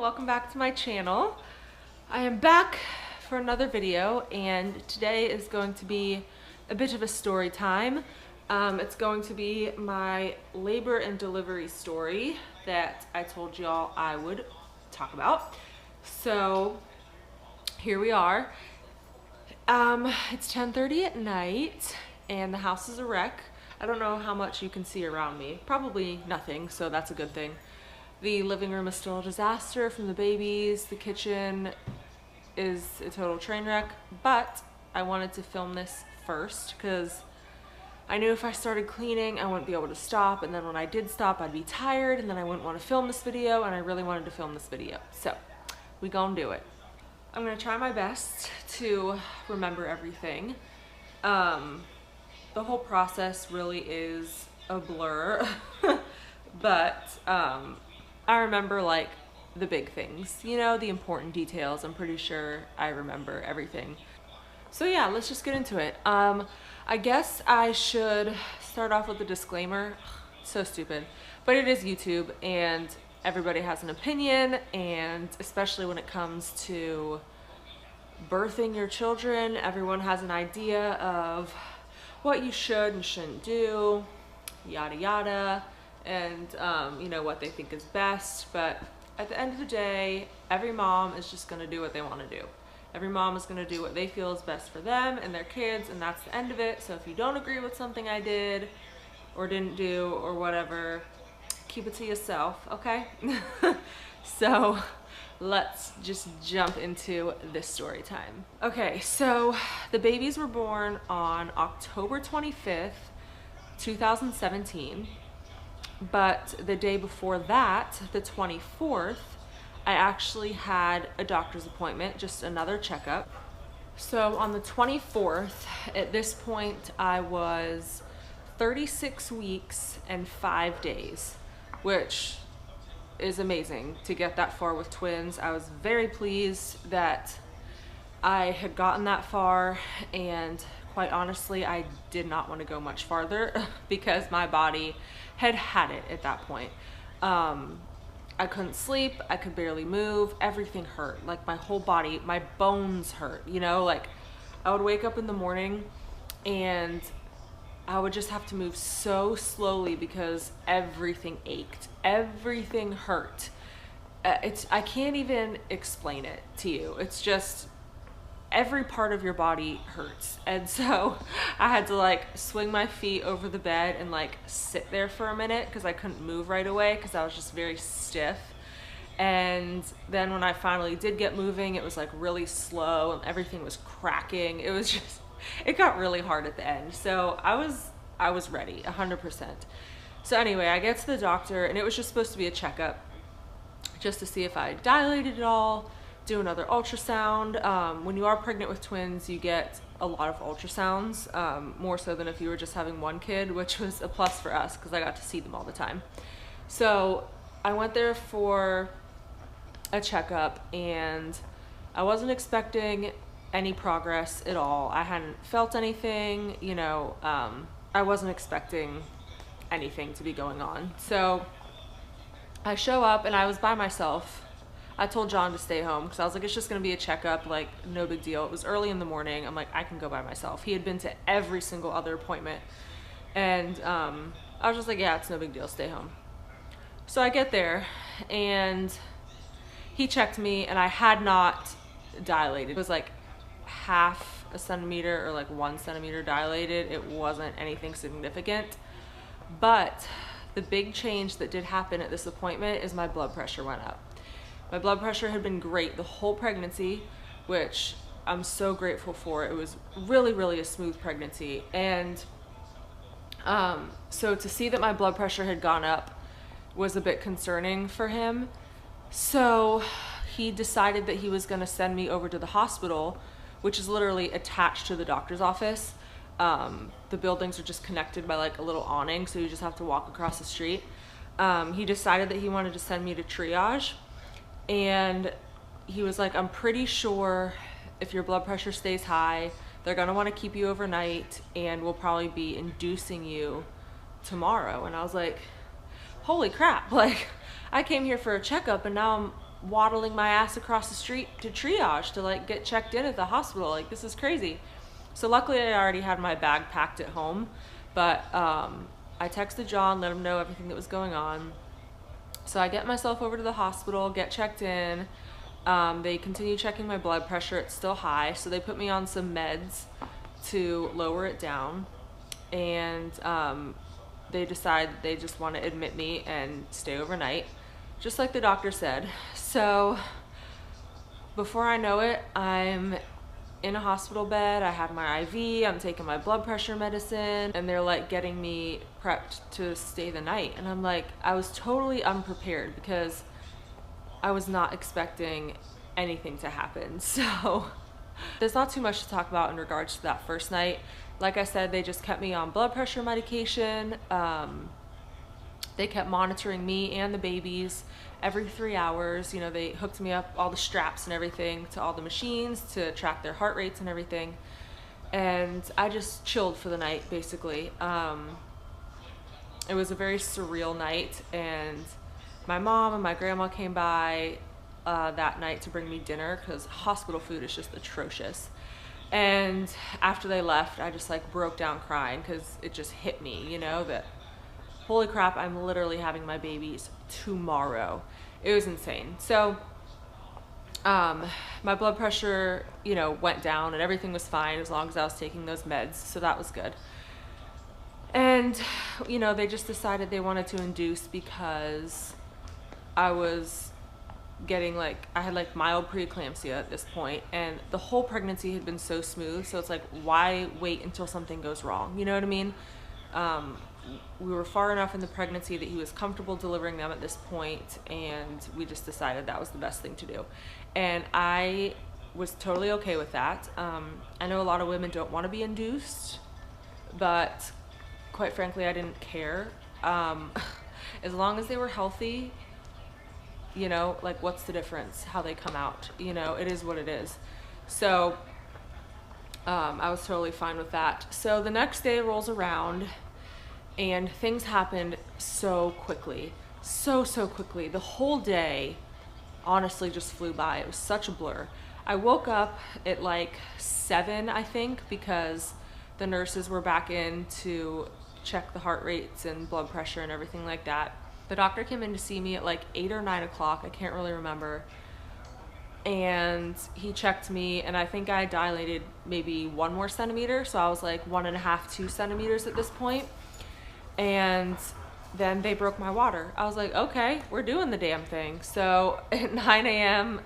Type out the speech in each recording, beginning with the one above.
welcome back to my channel. I am back for another video, and today is going to be a bit of a story time. It's going to be my labor and delivery story that I told y'all I would talk about. So here we are. It's 10:30 at night and the house is a wreck. I don't know how much you can see around me. Probably nothing, so that's a good thing. The living room is still a disaster from the babies. The kitchen is a total train wreck, but I wanted to film this first because I knew if I started cleaning, I wouldn't be able to stop, and then when I did stop, I'd be tired, and then I wouldn't want to film this video, and I really wanted to film this video. So, we gonna do it. I'm gonna try my best to remember everything. The whole process really is a blur, but I remember like the big things, you know, the important details. I'm pretty sure I remember everything. So yeah, let's just get into it. I guess I should start off with a disclaimer. So stupid, but it is YouTube and everybody has an opinion, and especially when it comes to birthing your children, everyone has an idea of what you should and shouldn't do, yada yada, and you know, what they think is best. But at the end of the day, every mom is just gonna do what they want to do. Every mom is gonna do what they feel is best for them and their kids, and that's the end of it. So if you don't agree with something I did or didn't do or whatever, keep it to yourself, okay? So let's just jump into this story time. Okay, so the babies were born on October 25th, 2017. But the day before that, the 24th, I actually had a doctor's appointment, just another checkup. So on the 24th, at this point, I was 36 weeks and 5 days, which is amazing to get that far with twins. I was very pleased that I had gotten that far, and quite honestly, I did not want to go much farther because my body had had it at that point. I couldn't sleep, I could barely move, everything hurt, like my whole body, my bones hurt, you know, like I would wake up in the morning and I would just have to move so slowly because everything ached, everything hurt. I can't even explain it to you. It's just every part of your body hurts. And so I had to like swing my feet over the bed and like sit there for a minute because I couldn't move right away because I was just very stiff. And then when I finally did get moving, it was like really slow and everything was cracking. It was just, it got really hard at the end. So I was ready 100%. So anyway, I get to the doctor and it was just supposed to be a checkup just to see if I dilated at all, do another ultrasound. When you are pregnant with twins, you get a lot of ultrasounds, more so than if you were just having one kid, which was a plus for us because I got to see them all the time. So I went there for a checkup and I wasn't expecting any progress at all. I hadn't felt anything, you know, I wasn't expecting anything to be going on. So I show up and I was by myself. I told John to stay home because I was like, it's just gonna be a checkup, like no big deal. It was early in the morning. I'm like, I can go by myself. He had been to every single other appointment, and I was just like, yeah, it's no big deal, stay home. So I get there and he checked me and I had not dilated. It was like half a centimeter or like 1 centimeter dilated. It wasn't anything significant, but the big change that did happen at this appointment is my blood pressure went up. My blood pressure had been great the whole pregnancy, which I'm so grateful for. It was really, really a smooth pregnancy. And so to see that my blood pressure had gone up was a bit concerning for him. So he decided that he was gonna send me over to the hospital, which is literally attached to the doctor's office. The buildings are just connected by like a little awning, so you just have to walk across the street. He decided that he wanted to send me to triage. And he was like, I'm pretty sure if your blood pressure stays high, they're gonna wanna keep you overnight and we'll probably be inducing you tomorrow. And I was like, holy crap, like I came here for a checkup and now waddling my ass across the street to triage to like get checked in at the hospital. Like, this is crazy. So luckily I already had my bag packed at home, but I texted John, let him know everything that was going on. So I get myself over to the hospital, get checked in. They continue checking my blood pressure. It's still high, so they put me on some meds to lower it down. And they decide that they just want to admit me and stay overnight, just like the doctor said. So before I know it, I'm in a hospital bed. I have my IV, I'm taking my blood pressure medicine, and they're like getting me prepped to stay the night. And I'm like, I was totally unprepared because I was not expecting anything to happen. So there's not too much to talk about in regards to that first night. Like I said, they just kept me on blood pressure medication. They kept monitoring me and the babies every 3 hours. You know, they hooked me up, all the straps and everything, to all the machines to track their heart rates and everything. And I just chilled for the night, basically. It was a very surreal night, and my mom and my grandma came by that night to bring me dinner because hospital food is just atrocious. And after they left, I just like broke down crying because it just hit me, you know, that holy crap, I'm literally having my babies tomorrow. It was insane. So my blood pressure, you know, went down and everything was fine as long as I was taking those meds. So that was good. And, you know, they just decided they wanted to induce because I was getting like, I had like mild preeclampsia at this point, and the whole pregnancy had been so smooth. So it's like, why wait until something goes wrong? You know what I mean? We were far enough in the pregnancy that he was comfortable delivering them at this point, and we just decided that was the best thing to do. And I was totally okay with that. I know a lot of women don't want to be induced, but quite frankly, I didn't care. As long as they were healthy, you know, like, what's the difference how they come out? You know, it is what it is. So I was totally fine with that. So the next day rolls around and things happened so quickly, so quickly. The whole day honestly just flew by. It was such a blur. I woke up at like 7, I think, because the nurses were back in to check the heart rates and blood pressure and everything like that. The doctor came in to see me at like 8 or 9 o'clock. I can't really remember. And he checked me, and I think I dilated maybe 1 more centimeter. So I was like 1.5, 2 centimeters at this point. And then they broke my water. I was like, okay, we're doing the damn thing. So at 9 a.m.,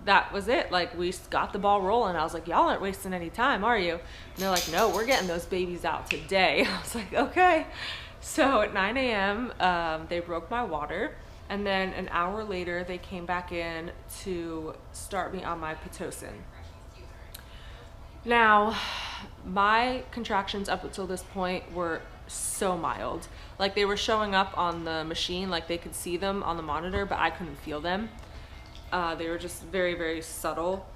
that was it. Like, we got the ball rolling. I was like, y'all aren't wasting any time, are you? And they're like, no, we're getting those babies out today. I was like, okay. So at 9 a.m., they broke my water. And then an hour later, they came back in to start me on my Pitocin. Now, my contractions up until this point were so mild. Like, they were showing up on the machine, like they could see them on the monitor, but I couldn't feel them. They were just very subtle.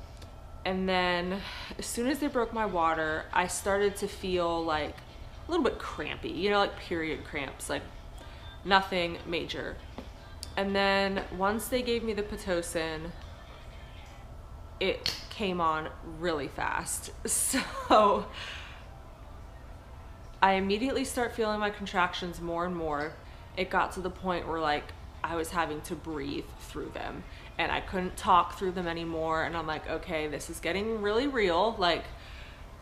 And then as soon as they broke my water, I started to feel like a little bit crampy, you know, like period cramps, like nothing major. And then once they gave me the Pitocin, it came on really fast. So I immediately start feeling my contractions more and more. It got to the point where like I was having to breathe through them, and I couldn't talk through them anymore. And I'm like, okay, this is getting really real. Like,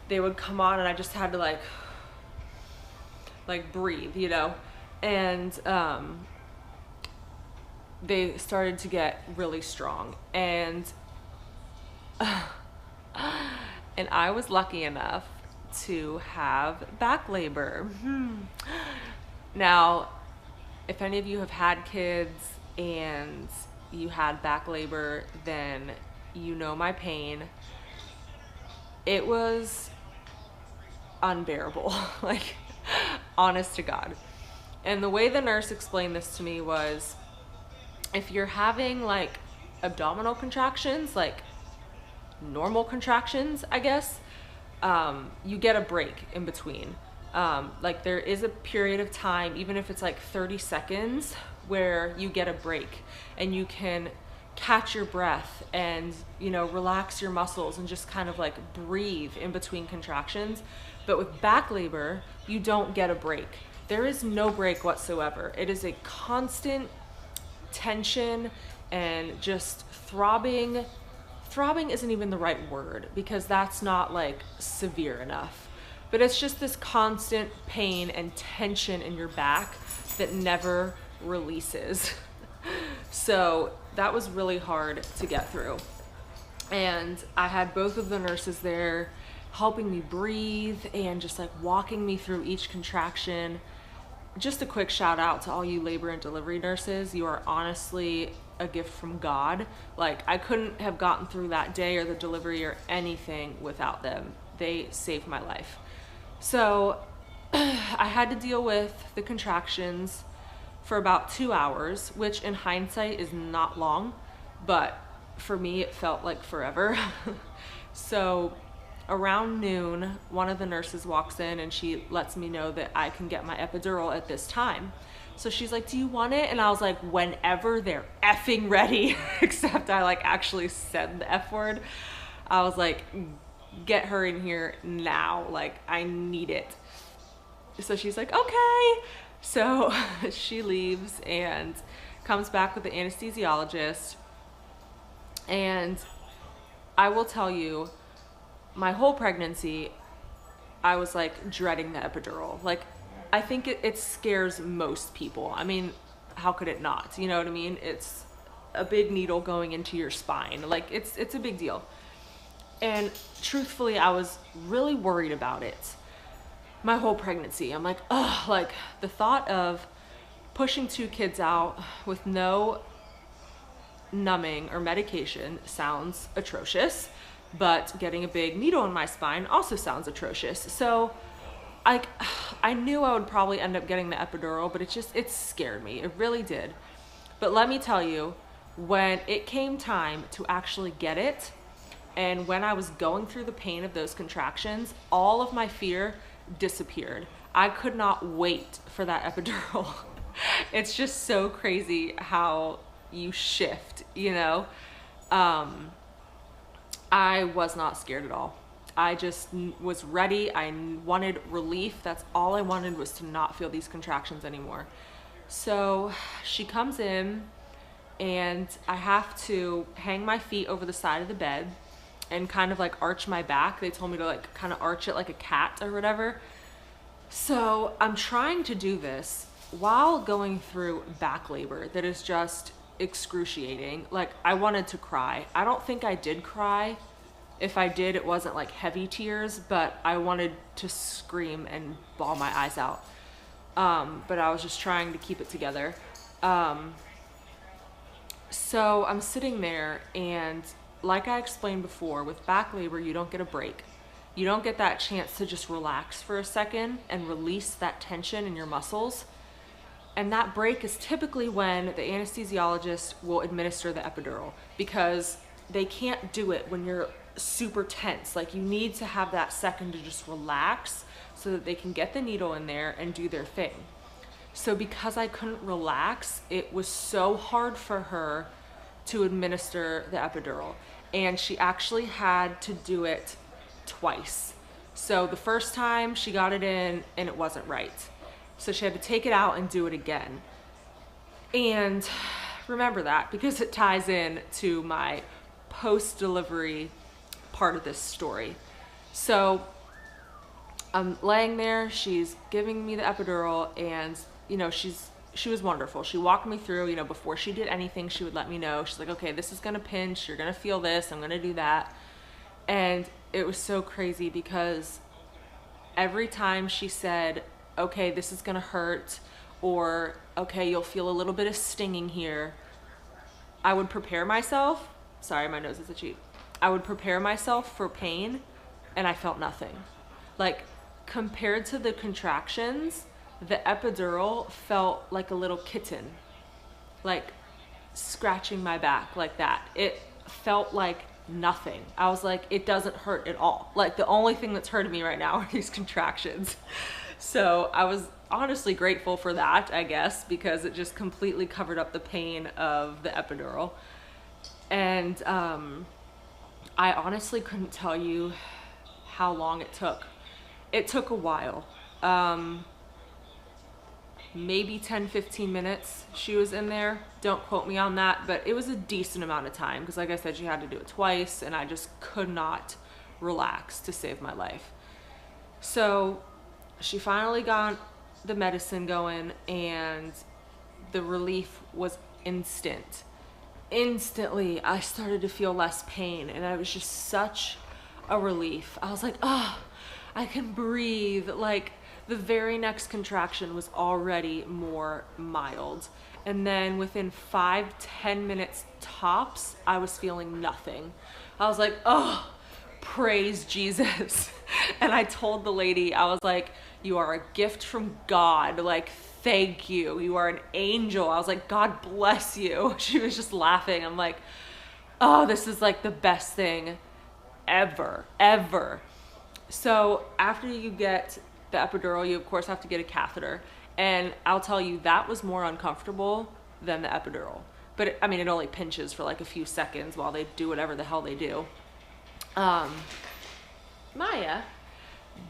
they would come on and I just had to like breathe, you know? And they started to get really strong. And and I was lucky enough to have back labor. Now, if any of you have had kids and you had back labor, then you know my pain. It was unbearable, like, honest to God. And the way the nurse explained this to me was, if you're having like abdominal contractions, like normal contractions, I guess, you get a break in between. Like, there is a period of time, even if it's like 30 seconds, where you get a break and you can catch your breath and, you know, relax your muscles and just kind of like breathe in between contractions. But with back labor, you don't get a break. There is no break whatsoever. It is a constant tension and just throbbing. Throbbing isn't even the right word because that's not like severe enough. But it's just this constant pain and tension in your back that never releases. So that was really hard to get through. And I had both of the nurses there helping me breathe and just like walking me through each contraction. Just a quick shout out to all you labor and delivery nurses. You are honestly a gift from God. Like, I couldn't have gotten through that day or the delivery or anything without them. They saved my life. So I had to deal with the contractions for about 2 hours, which in hindsight is not long, but for me it felt like forever. So around noon, one of the nurses walks in and she lets me know that I can get my epidural at this time. So she's like, do you want it? And I was like, whenever they're effing ready. Except I like actually said the F word. I was like, get her in here now. Like, I need it. So she's like, okay. So she leaves and comes back with the anesthesiologist. And I will tell you, my whole pregnancy, I was like dreading the epidural. Like, I think it scares most people. I mean, how could it not? You know what I mean? It's a big needle going into your spine. Like, it's a big deal. And truthfully, I was really worried about it my whole pregnancy. I'm like, oh, like the thought of pushing 2 kids out with no numbing or medication sounds atrocious, but getting a big needle in my spine also sounds atrocious. So I knew I would probably end up getting the epidural, but it scared me. It really did. But let me tell you, when it came time to actually get it, and when I was going through the pain of those contractions, all of my fear disappeared. I could not wait for that epidural. It's just so crazy how you shift, you know? I was not scared at all. I just was ready. I wanted relief. That's all I wanted, was to not feel these contractions anymore. So she comes in and I have to hang my feet over the side of the bed and kind of like arch my back. They told me to like kind of arch it like a cat or whatever. So I'm trying to do this while going through back labor that is just excruciating. Like, I wanted to cry. I don't think I did cry. If I did, it wasn't like heavy tears, but I wanted to scream and bawl my eyes out. But I was just trying to keep it together. So I'm sitting there, and like I explained before, with back labor, you don't get a break. You don't get that chance to just relax for a second and release that tension in your muscles. And that break is typically when the anesthesiologist will administer the epidural, because they can't do it when you're super tense. Like, you need to have that second to just relax so that they can get the needle in there and do their thing. So because I couldn't relax, it was so hard for her to administer the epidural. And she actually had to do it twice. So the first time she got it in and it wasn't right. So she had to take it out and do it again. And remember that, because it ties in to my post-delivery part of this story. So I'm laying there, she's giving me the epidural, and you know, she was wonderful. She walked me through, you know, before she did anything, she would let me know. She's like, okay, this is gonna pinch, you're gonna feel this, I'm gonna do that. And it was so crazy because every time she said, okay, this is gonna hurt, or okay, you'll feel a little bit of stinging here, I would prepare myself. Sorry, my nose is itchy. I would prepare myself for pain, and I felt nothing. Like, compared to the contractions, the epidural felt like a little kitten, like scratching my back like that. It felt like nothing. I was like, it doesn't hurt at all. Like, the only thing that's hurting me right now are these contractions. So I was honestly grateful for that, I guess, because it just completely covered up the pain of the epidural. And I honestly couldn't tell you how long it took. It took a while. Maybe 10-15 minutes she was in there. Don't quote me on that, but it was a decent amount of time because like I said, she had to do it twice and I just could not relax to save my life. So she finally got the medicine going and the relief was instant. Instantly, I started to feel less pain and it was just such a relief. I was like, oh, I can breathe. Like the very next contraction was already more mild. And then within 5-10 minutes tops, I was feeling nothing. I was like, oh, praise Jesus. And I told the lady, I was like, you are a gift from God. Like, thank you. You are an angel. I was like, God bless you. She was just laughing. I'm like, oh, this is like the best thing ever, ever. So after you get the epidural, you of course have to get a catheter. And I'll tell you, that was more uncomfortable than the epidural. But I mean, it only pinches for like a few seconds while they do whatever the hell they do. Maya.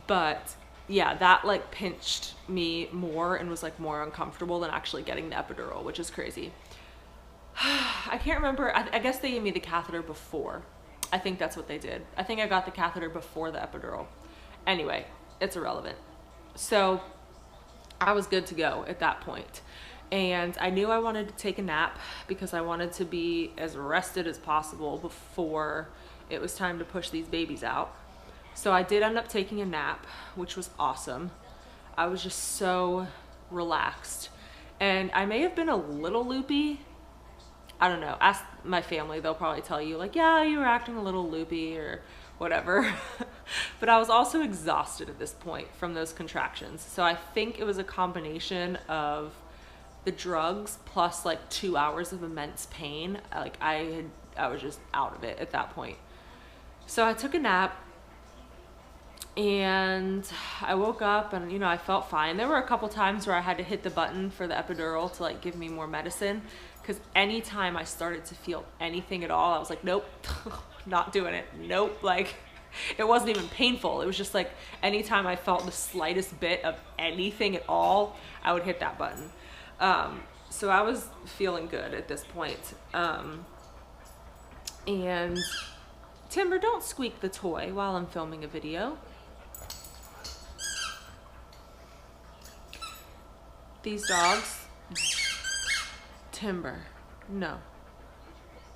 But yeah, that like pinched me more and was like more uncomfortable than actually getting the epidural, which is crazy. I can't remember. I guess they gave me the catheter before. I think that's what they did. I think I got the catheter before the epidural. Anyway, it's irrelevant. So I was good to go at that point. And I knew I wanted to take a nap because I wanted to be as rested as possible before it was time to push these babies out. So I did end up taking a nap, which was awesome. I was just so relaxed. And I may have been a little loopy. I don't know. Ask my family, they'll probably tell you like, yeah, you were acting a little loopy or whatever. But I was also exhausted at this point from those contractions. So I think it was a combination of the drugs plus like 2 hours of immense pain. Like I was just out of it at that point. So I took a nap and I woke up and, you know, I felt fine. There were a couple times where I had to hit the button for the epidural to like give me more medicine, because anytime I started to feel anything at all, I was like, nope, not doing it. Nope. Like it wasn't even painful. It was just like anytime I felt the slightest bit of anything at all, I would hit that button. So I was feeling good at this point. And Timber, don't squeak the toy while I'm filming a video. These dogs, Timber, no.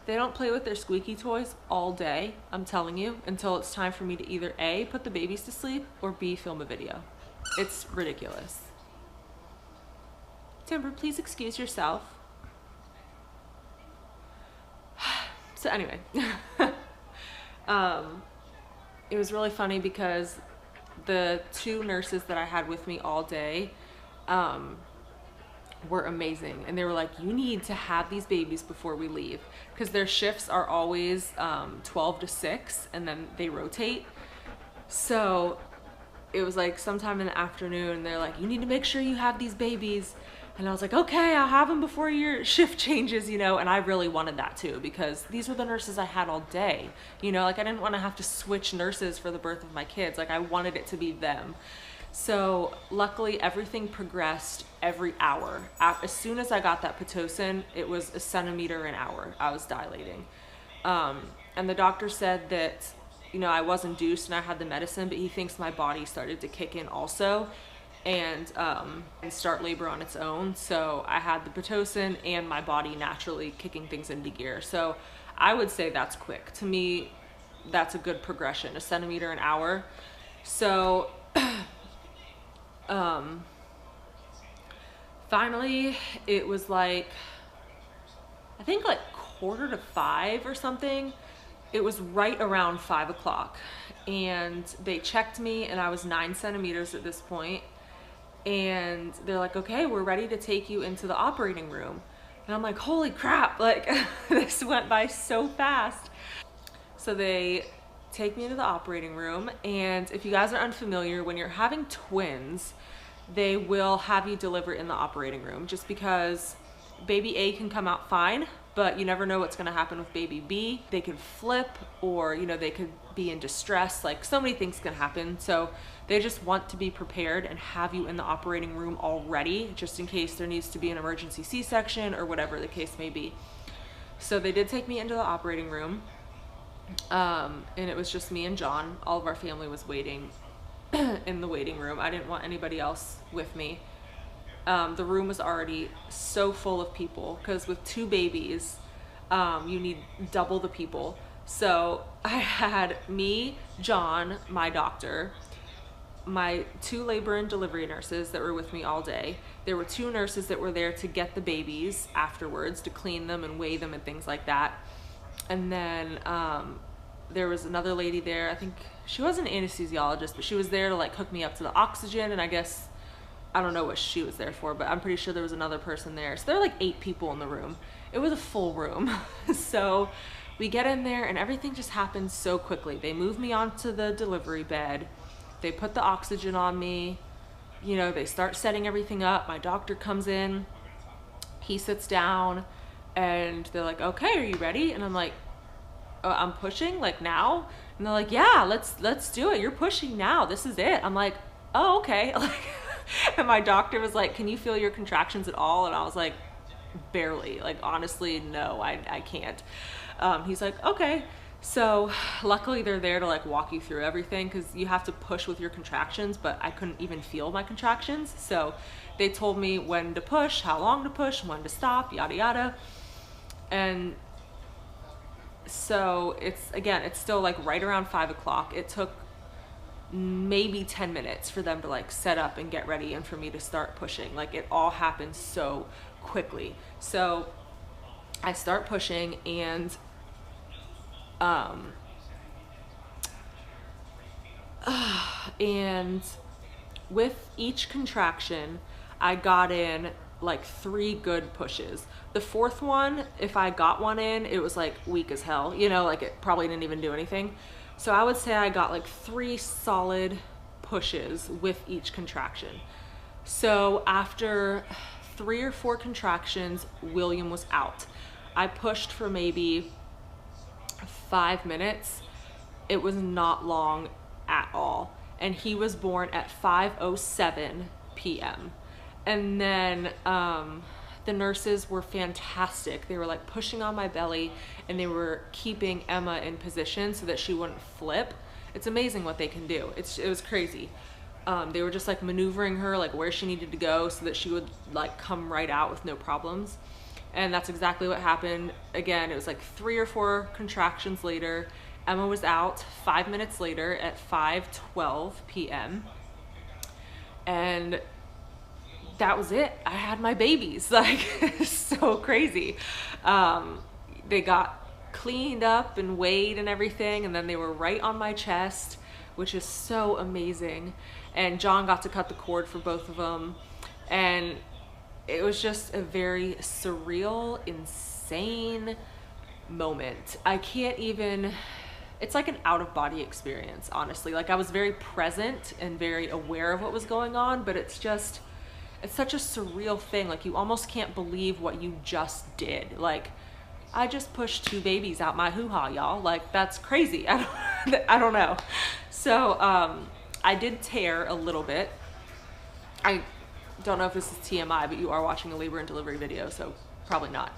They don't play with their squeaky toys all day, I'm telling you, until it's time for me to either A, put the babies to sleep, or B, film a video. It's ridiculous. Timber, please excuse yourself. So anyway, it was really funny because the two nurses that I had with me all day were amazing. And they were like, you need to have these babies before we leave, because their shifts are always 12 to 6 and then they rotate. So it was like sometime in the afternoon, they're like, you need to make sure you have these babies. And I was like, okay, I'll have them before your shift changes, you know. And I really wanted that too, because these were the nurses I had all day, you know, like I didn't want to have to switch nurses for the birth of my kids. Like I wanted it to be them. So luckily everything progressed every hour. As soon as I got that Pitocin, it was a centimeter an hour. I was dilating. And the doctor said that, you know, I was induced and I had the medicine, but he thinks my body started to kick in also and start labor on its own. So I had the Pitocin and my body naturally kicking things into gear. So I would say that's quick. To me, that's a good progression, a centimeter an hour. So finally it was like, I think like 4:45 or something. It was right around 5 o'clock and they checked me and I was 9 centimeters at this point. And they're like, okay, we're ready to take you into the operating room. And I'm like, holy crap, like this went by so fast. So they take me into the operating room. And if you guys are unfamiliar, when you're having twins, they will have you deliver in the operating room just because baby A can come out fine, but you never know what's going to happen with baby B. They could flip, or, you know, they could be in distress. Like, so many things can happen. So they just want to be prepared and have you in the operating room already, just in case there needs to be an emergency C-section or whatever the case may be. So they did take me into the operating room, and it was just me and John. All of our family was waiting in the waiting room. I didn't want anybody else with me. The room was already so full of people, because with 2 babies, you need double the people. So I had me, John, my doctor, my 2 labor and delivery nurses that were with me all day. There were 2 nurses that were there to get the babies afterwards, to clean them and weigh them and things like that. And then there was another lady there. I think she wasn't an anesthesiologist, but she was there to like hook me up to the oxygen, and I guess, I don't know what she was there for, but I'm pretty sure there was another person there. So there were like 8 people in the room. It was a full room. So we get in there and everything just happens so quickly. They move me onto the delivery bed. They put the oxygen on me. You know, they start setting everything up. My doctor comes in. He sits down and they're like, okay, are you ready? And I'm like, oh, I'm pushing, like, now? And they're like, yeah, let's do it. You're pushing now. This is it. I'm like, oh, okay. And my doctor was like, can you feel your contractions at all? And I was like, barely. Like, honestly, no, I can't. He's like, okay. So luckily they're there to like walk you through everything, because you have to push with your contractions, but I couldn't even feel my contractions. So they told me when to push, how long to push, when to stop, yada yada. And so it's still like right around 5 o'clock. It took maybe 10 minutes for them to like set up and get ready and for me to start pushing. Like, it all happened so quickly. So I start pushing, and and with each contraction I got in like 3 good pushes. The 4th one, if I got one in, it was like weak as hell, you know, like it probably didn't even do anything. So I would say I got like 3 solid pushes with each contraction. So after 3 or 4 contractions, William was out. I pushed for maybe 5 minutes. It was not long at all. And he was born at 5:07 p.m. And then the nurses were fantastic. They were like pushing on my belly, and they were keeping Emma in position so that she wouldn't flip. It's amazing what they can do. It was crazy. They were just like maneuvering her like where she needed to go so that she would like come right out with no problems. And that's exactly what happened. Again, it was like 3 or 4 contractions later, Emma was out 5 minutes later at 5:12 p.m. And that was it. I had my babies. Like, so crazy. They got cleaned up and weighed and everything, and then they were right on my chest, which is so amazing. And John got to cut the cord for both of them, and it was just a very surreal, insane moment. I can't even, it's like an out-of-body experience, honestly. Like, I was very present and very aware of what was going on, but it's such a surreal thing. Like, you almost can't believe what you just did. Like, I just pushed 2 babies out my hoo-ha, y'all. Like, that's crazy. I don't know. So I did tear a little bit. I don't know if this is TMI, but you are watching a labor and delivery video, so probably not.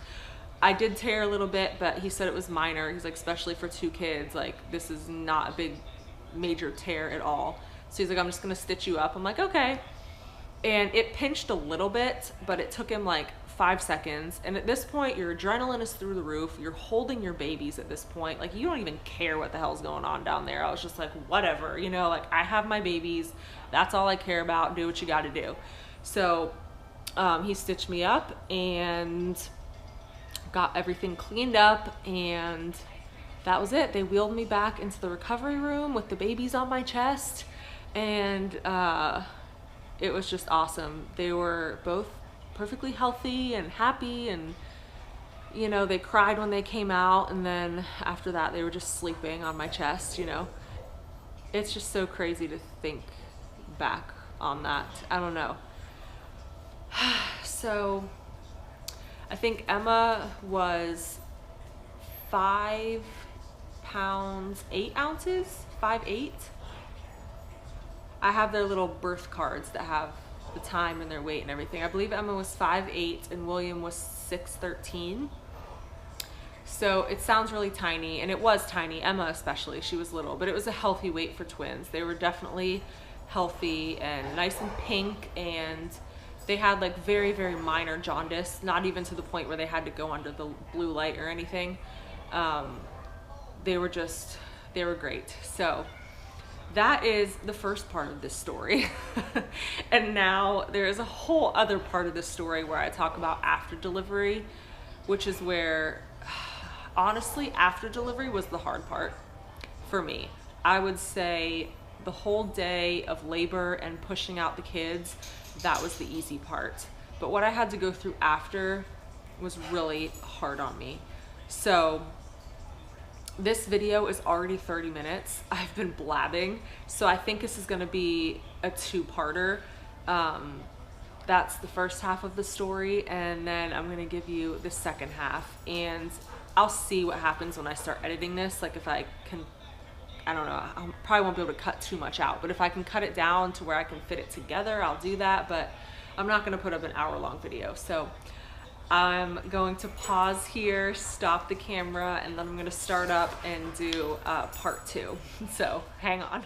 I did tear a little bit, but he said it was minor. He's like, especially for 2 kids, like, this is not a big major tear at all. So he's like, I'm just gonna stitch you up. I'm like, okay. And it pinched a little bit, but it took him like 5 seconds. And at this point, your adrenaline is through the roof. You're holding your babies at this point. Like, you don't even care what the hell's going on down there. I was just like, whatever, you know, like, I have my babies. That's all I care about. Do what you got to do. So he stitched me up and got everything cleaned up, and that was it. They wheeled me back into the recovery room with the babies on my chest, and it was just awesome. They were both perfectly healthy and happy, and you know, they cried when they came out, and then after that they were just sleeping on my chest, you know. It's just so crazy to think back on that. I don't know. So I think Emma was 5 pounds 8 ounces, 5'8". I have their little birth cards that have the time and their weight and everything. I believe Emma was 5'8" and William was 6'13". So it sounds really tiny, and it was tiny, Emma especially, she was little, but it was a healthy weight for twins. They were definitely healthy and nice and pink, and they had like very, very minor jaundice, not even to the point where they had to go under the blue light or anything. They were great. So that is the first part of this story. And now there is a whole other part of this story where I talk about after delivery, which is where, honestly, after delivery was the hard part for me. I would say the whole day of labor and pushing out the kids, that was the easy part. But what I had to go through after was really hard on me. So this video is already 30 minutes. I've been blabbing, so I think this is gonna be a two-parter. That's the first half of the story, and then I'm gonna give you the second half, and I'll see what happens when I start editing this. Like if I can, I don't know, I probably won't be able to cut too much out, but if I can cut it down to where I can fit it together, I'll do that, but I'm not gonna put up an hour-long video. So I'm going to pause here, stop the camera, and then I'm gonna start up and do part 2. So hang on.